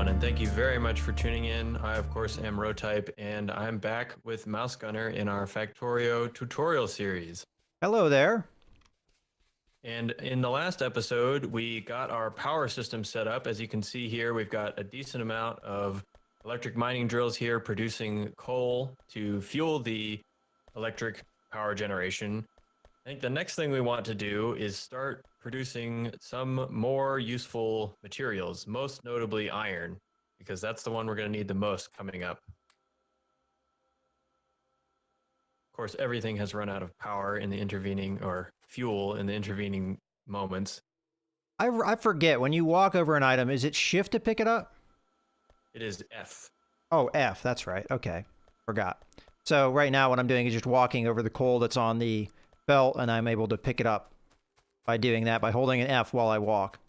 everyone, and thank you very much for tuning in. I, of course, am Rotype, and I'm back with Mouse Gunner in our Factorio tutorial series. Hello there. And in the last episode, we got our power system set up. As you can see here, we've got a decent amount of electric mining drills here producing coal to fuel the electric power generation. I think the next thing we want to do is start producing some more useful materials, most notably iron, because that's the one we're going to need the most coming up. Of course, everything has run out of power in the intervening, or fuel in the intervening moments. I forget, when you walk over an item, is it shift to pick it up? It is F. Oh, F, that's right. Okay, forgot. So right now what I'm doing is just walking over the coal that's on the belt, and I'm able to pick it up by doing that, by holding an F while I walk.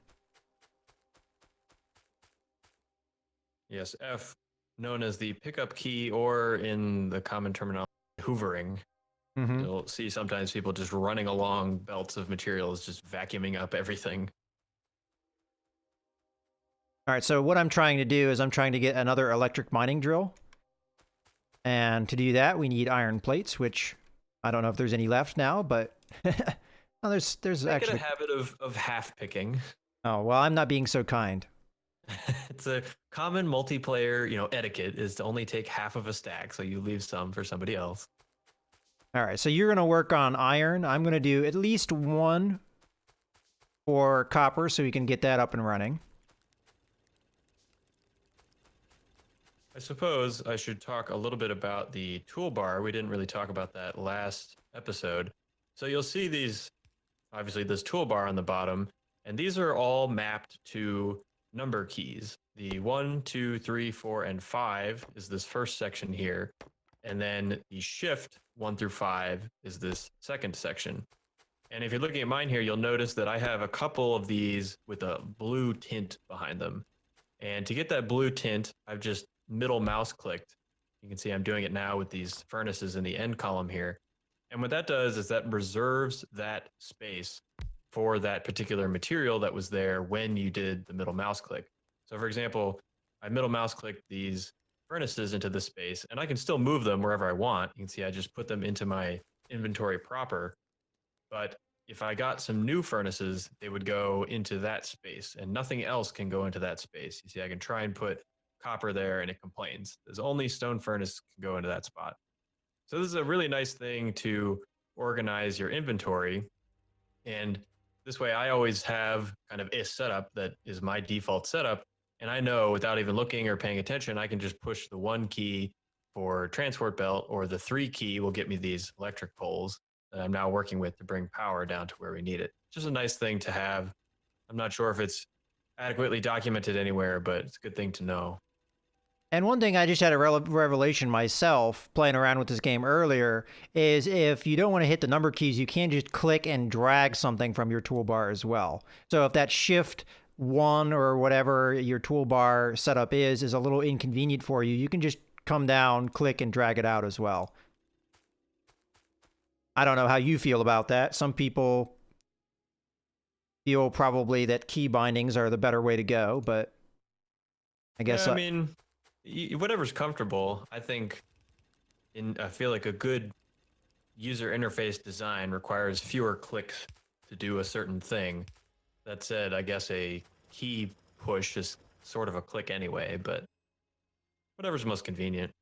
Yes, F, known as the pickup key, or in the common terminology, hoovering. You'll see sometimes people just running along belts of materials, just vacuuming up everything. All right, so what I'm trying to do is I'm trying to get another electric mining drill. And to do that, we need iron plates, which I don't know if there's any left now, but oh, there's actually a habit of half picking. Oh, well, I'm not being so kind. It's a common multiplayer, etiquette is to only take half of a stack, so you leave some for somebody else. All right, so you're going to work on iron. I'm going to do at least one for copper so we can get that up and running. I suppose I should talk a little bit about the toolbar. We didn't really talk about that last episode. So you'll see these, obviously this toolbar on the bottom, and these are all mapped to number keys. The 1, 2, 3, 4, and 5 is this first section here. And then the shift 1 through 5 is this second section. And if you're looking at mine here, you'll notice that I have a couple of these with a blue tint behind them. And to get that blue tint, I've just middle mouse clicked. You can see I'm doing it now with these furnaces in the end column here. And what that does is that reserves that space for that particular material that was there when you did the middle mouse click. So for example, I middle mouse clicked these furnaces into this space, and I can still move them wherever I want. You can see I just put them into my inventory proper. But if I got some new furnaces, they would go into that space, and nothing else can go into that space. You see, I can try and put copper there, and it complains. There's only stone furnace can go into that spot. So this is a really nice thing to organize your inventory. And this way I always have kind of a setup that is my default setup. And I know without even looking or paying attention, I can just push the 1 key for transport belt, or the 3 key will get me these electric poles that I'm now working with to bring power down to where we need it. Just a nice thing to have. I'm not sure if it's adequately documented anywhere, but it's a good thing to know. And one thing I just had a revelation myself playing around with this game earlier is if you don't want to hit the number keys, you can just click and drag something from your toolbar as well. So if that shift 1 or whatever your toolbar setup is a little inconvenient for you, you can just come down, click, and drag it out as well. I don't know how you feel about that. Some people feel probably that key bindings are the better way to go, but I guess... Yeah, I mean, whatever's comfortable. I think I feel like a good user interface design requires fewer clicks to do a certain thing. That said, I guess a key push is sort of a click anyway, but whatever's most convenient.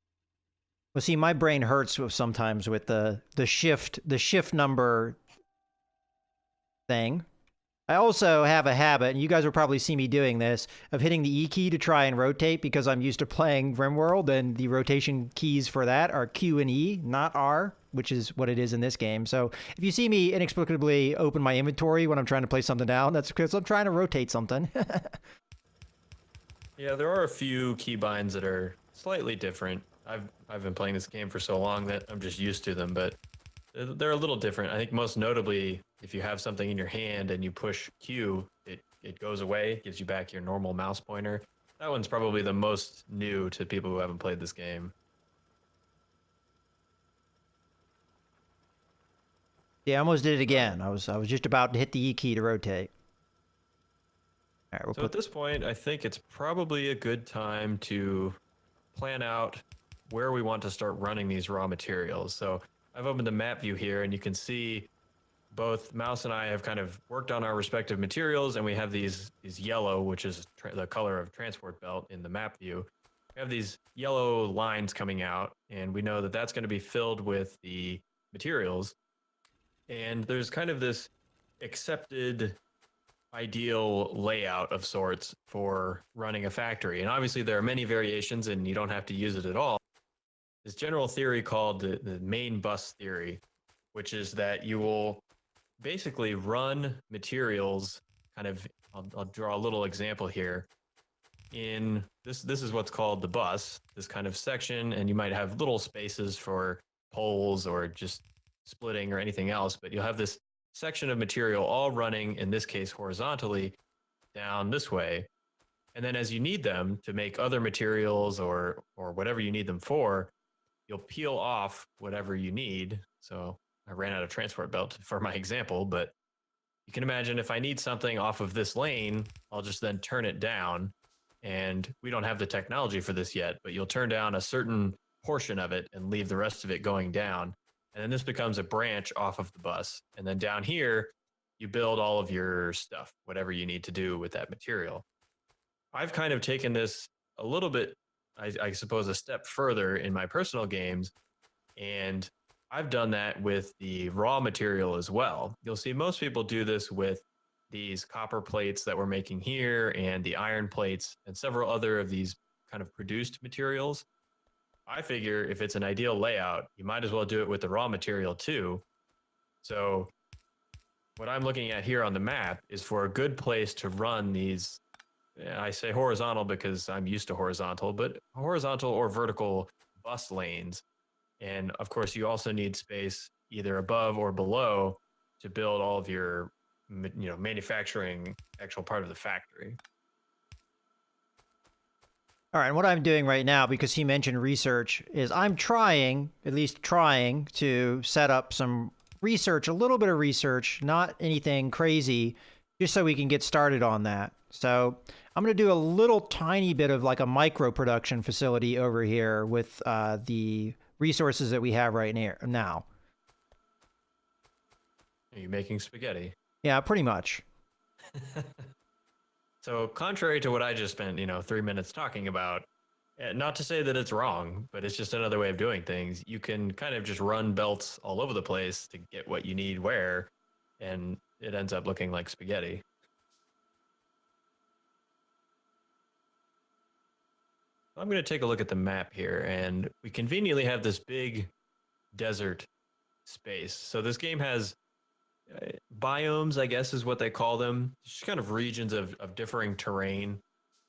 Well, see, my brain hurts sometimes with the shift number thing. I also have a habit, and you guys will probably see me doing this, of hitting the E key to try and rotate because I'm used to playing RimWorld, and the rotation keys for that are Q and E, not R, which is what it is in this game. So if you see me inexplicably open my inventory when I'm trying to play something down, that's because I'm trying to rotate something. Yeah, there are a few keybinds that are slightly different. I've been playing this game for so long that I'm just used to them, but they're a little different. I think most notably, if you have something in your hand and you push Q, it goes away, gives you back your normal mouse pointer. That one's probably the most new to people who haven't played this game. Yeah, I almost did it again. I was just about to hit the E key to rotate. All right, we'll So at put. this point, I think it's probably a good time to plan out where we want to start running these raw materials. So I've opened the map view here, and you can see both Mouse and I have kind of worked on our respective materials, and we have these yellow, which is the color of transport belt in the map view. We have these yellow lines coming out, and we know that that's going to be filled with the materials. And there's kind of this accepted ideal layout of sorts for running a factory. And obviously, there are many variations, and you don't have to use it at all. This general theory called the main bus theory, which is that you will basically run materials kind of. I'll draw a little example here. In this is what's called the bus, this kind of section, and you might have little spaces for poles or just splitting or anything else, but you'll have this section of material all running, in this case horizontally, down this way. And then as you need them to make other materials or whatever you need them for, you'll peel off whatever you need. So I ran out of transport belt for my example, but you can imagine if I need something off of this lane, I'll just then turn it down. And we don't have the technology for this yet, but you'll turn down a certain portion of it and leave the rest of it going down. And then this becomes a branch off of the bus. And then down here, you build all of your stuff, whatever you need to do with that material. I've kind of taken this a little bit, I suppose, a step further in my personal games. And I've done that with the raw material as well. You'll see most people do this with these copper plates that we're making here and the iron plates and several other of these kind of produced materials. I figure if it's an ideal layout, you might as well do it with the raw material too. So what I'm looking at here on the map is for a good place to run these. I say horizontal because I'm used to horizontal, but horizontal or vertical bus lanes. And of course, you also need space either above or below to build all of your, manufacturing actual part of the factory. All right, and what I'm doing right now, because he mentioned research, is I'm trying, at least trying, to set up some research, a little bit of research, not anything crazy, just so we can get started on that. So I'm going to do a little tiny bit of like a micro production facility over here with the resources that we have right now. Are you making spaghetti? Yeah, pretty much. So contrary to what I just spent, 3 minutes talking about, not to say that it's wrong, but it's just another way of doing things. You can kind of just run belts all over the place to get what you need where, and it ends up looking like spaghetti. I'm going to take a look at the map here, and we conveniently have this big desert space. So this game has biomes, I guess is what they call them, just kind of regions of differing terrain.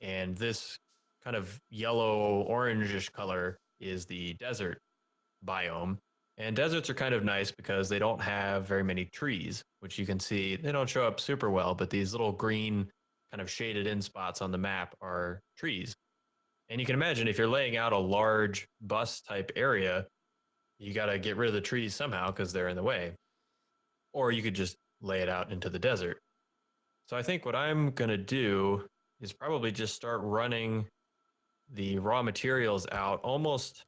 And this kind of yellow orangish color is the desert biome. And deserts are kind of nice because they don't have very many trees, which you can see they don't show up super well, but these little green kind of shaded in spots on the map are trees. And you can imagine if you're laying out a large bus type area, you got to get rid of the trees somehow because they're in the way. Or you could just lay it out into the desert. So I think what I'm going to do is probably just start running the raw materials out almost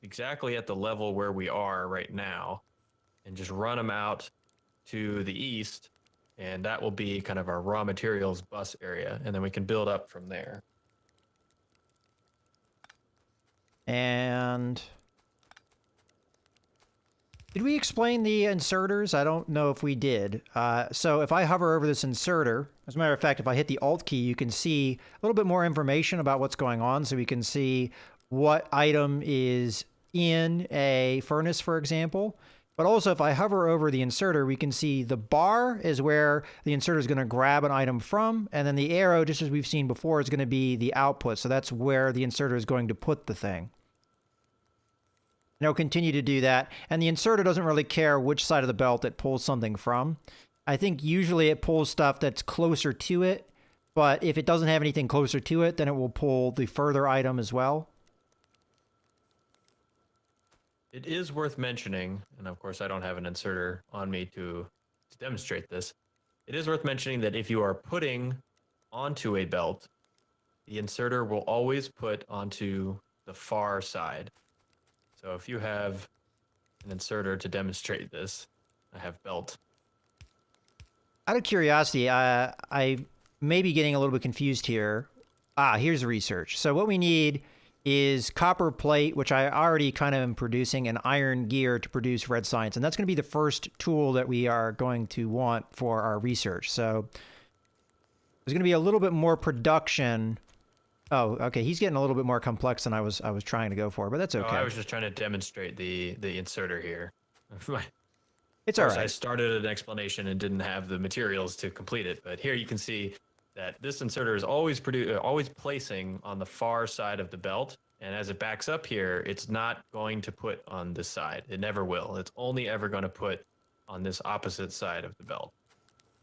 exactly at the level where we are right now and just run them out to the east. And that will be kind of our raw materials bus area. And then we can build up from there. And did we explain the inserters? I don't know if we did. So if I hover over this inserter, as a matter of fact, if I hit the Alt key, you can see a little bit more information about what's going on. So we can see what item is in a furnace, for example. But also, if I hover over the inserter, we can see the bar is where the inserter is going to grab an item from. And then the arrow, just as we've seen before, is going to be the output. So that's where the inserter is going to put the thing. And it'll continue to do that. And the inserter doesn't really care which side of the belt it pulls something from. I think usually it pulls stuff that's closer to it. But if it doesn't have anything closer to it, then it will pull the further item as well. It is worth mentioning, and of course I don't have an inserter on me to demonstrate this. It is worth mentioning that if you are putting onto a belt, the inserter will always put onto the far side. So if you have an inserter to demonstrate this, I have belt. Out of curiosity, I may be getting a little bit confused here. Here's the research. So what we need is copper plate, which I already kind of am producing, and iron gear to produce red science. And that's going to be the first tool that we are going to want for our research. So there's going to be a little bit more production. Oh, okay. He's getting a little bit more complex than I was trying to go for, but that's okay. Oh, I was just trying to demonstrate the inserter here. It's all right. I started an explanation and didn't have the materials to complete it, but here you can see that this inserter is always placing on the far side of the belt, and as it backs up here, it's not going to put on this side. It never will. It's only ever going to put on this opposite side of the belt.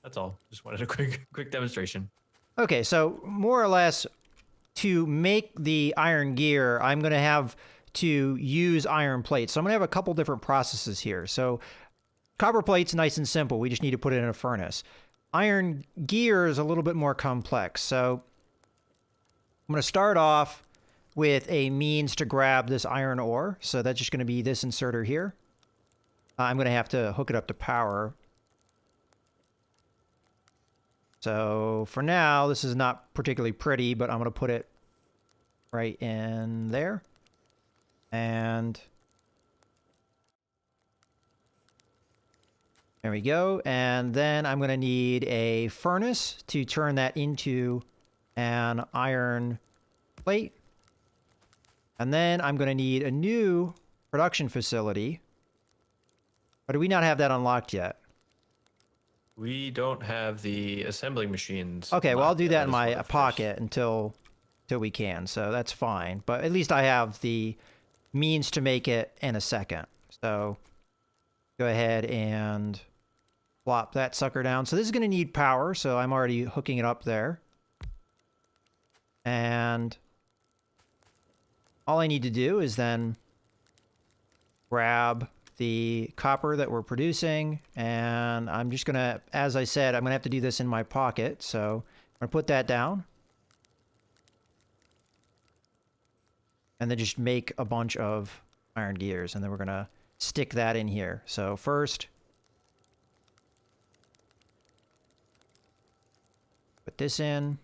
That's all. Just wanted a quick demonstration. Okay, so more or less, to make the iron gear, I'm going to have to use iron plates. So I'm going to have a couple different processes here. So copper plate's nice and simple. We just need to put it in a furnace. Iron gear is a little bit more complex. So I'm going to start off with a means to grab this iron ore. So that's just going to be this inserter here. I'm going to have to hook it up to power. So for now, this is not particularly pretty, but I'm going to put it right in there. And there we go. And then I'm going to need a furnace to turn that into an iron plate. And then I'm going to need a new production facility. But do we not have that unlocked yet? We don't have the assembling machines. Okay, well, I'll do that in my first. pocket until we can. So that's fine. But at least I have the means to make it in a second. So go ahead and plop that sucker down. So this is going to need power, so I'm already hooking it up there. And all I need to do is then grab the copper that we're producing, and I'm just going to, as I said, I'm going to have to do this in my pocket. So I'm going to put that down. And then just make a bunch of iron gears, and then we're going to stick that in here. So first, put this in.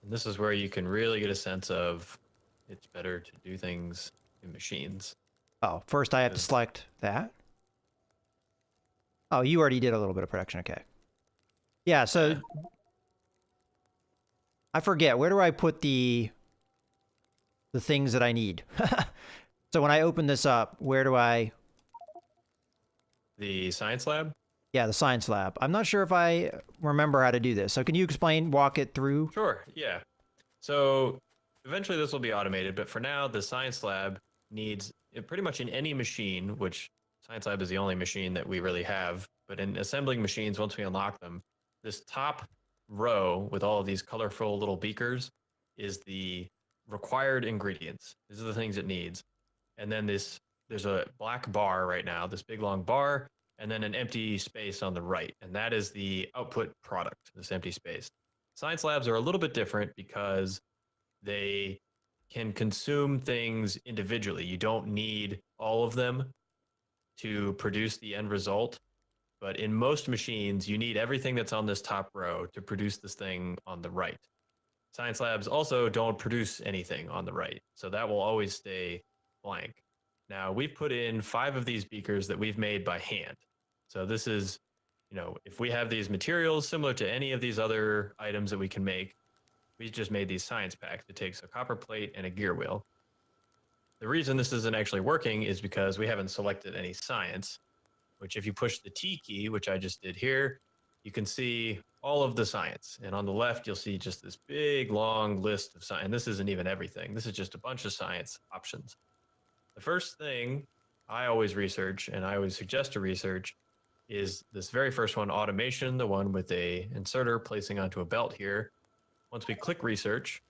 And this is where you can really get a sense of it's better to do things in machines. Oh, first I have to select that. Oh, you already did a little bit of production. Okay. Yeah, so I forget. Where do I put the things that I need? So when I open this up, where do I... The science lab? Yeah, the science lab. I'm not sure if I remember how to do this. So can you walk it through? Sure, yeah. So eventually this will be automated, but for now, the science lab needs, pretty much in any machine, which science lab is the only machine that we really have, but in assembling machines, once we unlock them, this top row with all of these colorful little beakers is the required ingredients. These are the things it needs. And then there's a black bar right now, this big long bar, and then an empty space on the right. And that is the output product, this empty space. Science labs are a little bit different because they can consume things individually. You don't need all of them to produce the end result. But in most machines, you need everything that's on this top row to produce this thing on the right. Science labs also don't produce anything on the right, so that will always stay blank. Now, we've put in 5 of these beakers that we've made by hand. So this is, if we have these materials similar to any of these other items that we can make, we just made these science packs. It takes a copper plate and a gear wheel. The reason this isn't actually working is because we haven't selected any science, which if you push the T key, which I just did here, you can see all of the science. And on the left, you'll see just this big, long list of science. And this isn't even everything. This is just a bunch of science options. The first thing I always research, and I always suggest to research, is this very first one, automation, the one with a inserter placing onto a belt here. Once we click research,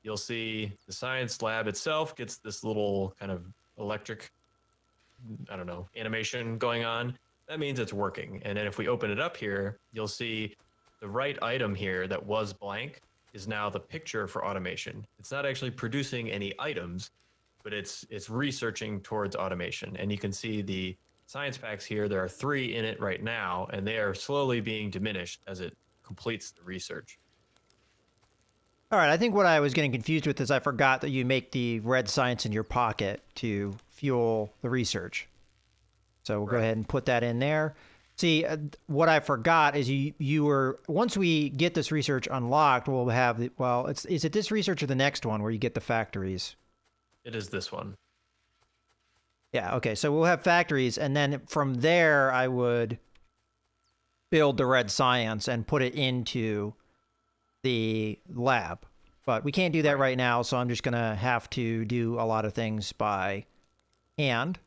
you'll see the science lab itself gets this little kind of electric, animation going on. That means it's working. And then if we open it up here, you'll see the right item here that was blank is now the picture for automation. It's not actually producing any items, but it's researching towards automation. And you can see the science packs here. There are 3 in it right now, and they are slowly being diminished as it completes the research. All right, I think what I was getting confused with is I forgot that you make the red science in your pocket to fuel the research. So we'll go ahead and put that in there. See, what I forgot is you were, once we get this research unlocked, we'll have the, well, is it this research or the next one where you get the factories? It is this one. Yeah, okay, so we'll have factories, and then from there I would build the red science and put it into the lab. But we can't do that right now, so I'm just going to have to do a lot of things by hand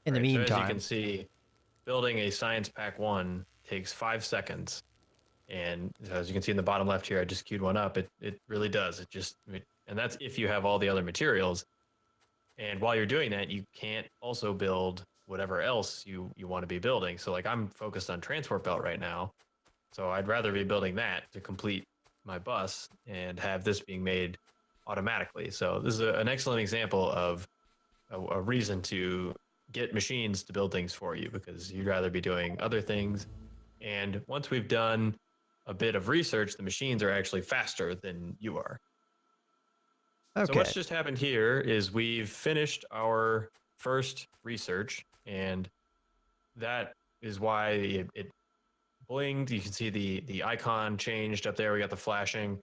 in the meantime. So as you can see, building a science pack 1 takes 5 seconds. And as you can see in the bottom left here, I just queued one up. It really does. And that's if you have all the other materials. And while you're doing that, you can't also build whatever else you want to be building. So like I'm focused on transport belt right now. So I'd rather be building that to complete my bus and have this being made automatically. So this is an excellent example of a reason to get machines to build things for you, because you'd rather be doing other things. And once we've done a bit of research, the machines are actually faster than you are. Okay. So what's just happened here is we've finished our first research, and that is why it blinged. You can see the icon changed up there. We got the flashing.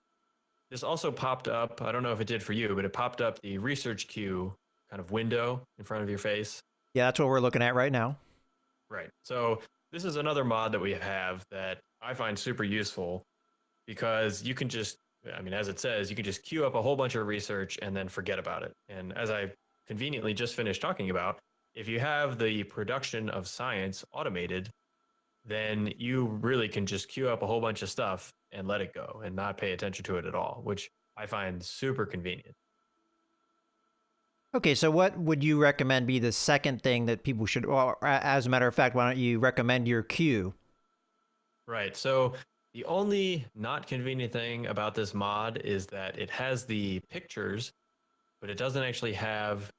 This also popped up. I don't know if it did for you, but it popped up the research queue kind of window in front of your face. Yeah, that's what we're looking at right now. Right. So this is another mod that we have that I find super useful, because you can just, I mean, as it says, you can just queue up a whole bunch of research and then forget about it. And as I conveniently just finished talking about, if you have the production of science automated, then you really can just queue up a whole bunch of stuff and let it go and not pay attention to it at all, which I find super convenient. Okay, so what would you recommend be the second thing that people should, or as a matter of fact, why don't you recommend your queue? Right. So the only not convenient thing about this mod is that it has the pictures, but it doesn't actually have,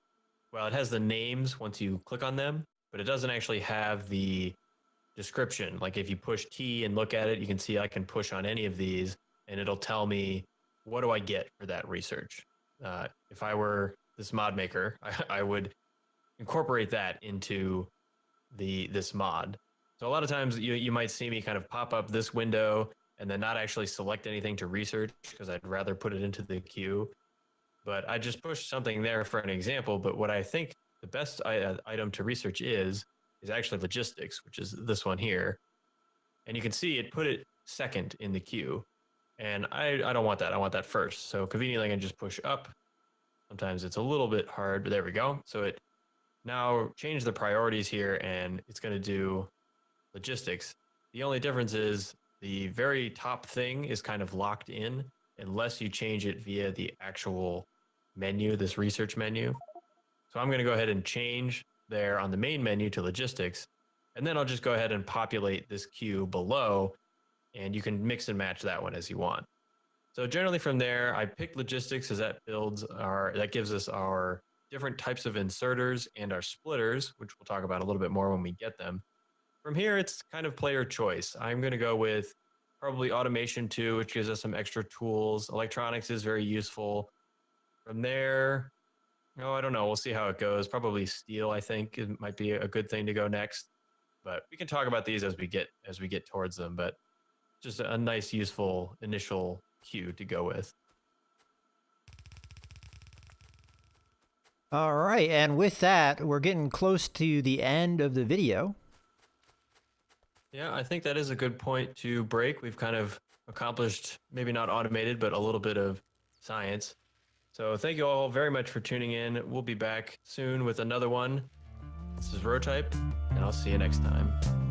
well, it has the names once you click on them, but it doesn't actually have the description. Like if you push T and look at it, you can see I can push on any of these and it'll tell me, what do I get for that research? If I were this mod maker, I would incorporate that into this mod. So a lot of times you might see me kind of pop up this window and then not actually select anything to research, because I'd rather put it into the queue. But I just pushed something there for an example. But what I think the best item to research is actually logistics, which is this one here. And you can see it put it second in the queue. And I don't want that. I want that first. So conveniently I can just push up. Sometimes it's a little bit hard, but there we go. So it now changed the priorities here, and it's going to do logistics. The only difference is the very top thing is kind of locked in unless you change it via the actual menu, this research menu. So I'm going to go ahead and change there on the main menu to logistics, and then I'll just go ahead and populate this queue below, and you can mix and match that one as you want. So generally from there, I picked logistics as that gives us our different types of inserters and our splitters, which we'll talk about a little bit more when we get them. From here, it's kind of player choice. I'm going to go with probably automation 2, which gives us some extra tools. Electronics is very useful. From there, I don't know. We'll see how it goes. Probably steel, I think, it might be a good thing to go next. But we can talk about these as we get towards them. But just a nice, useful initial queue to go with. All right, and with that, we're getting close to the end of the video. Yeah, I think that is a good point to break. We've kind of accomplished, maybe not automated, but a little bit of science. So thank you all very much for tuning in. We'll be back soon with another one. This is Rotype, and I'll see you next time.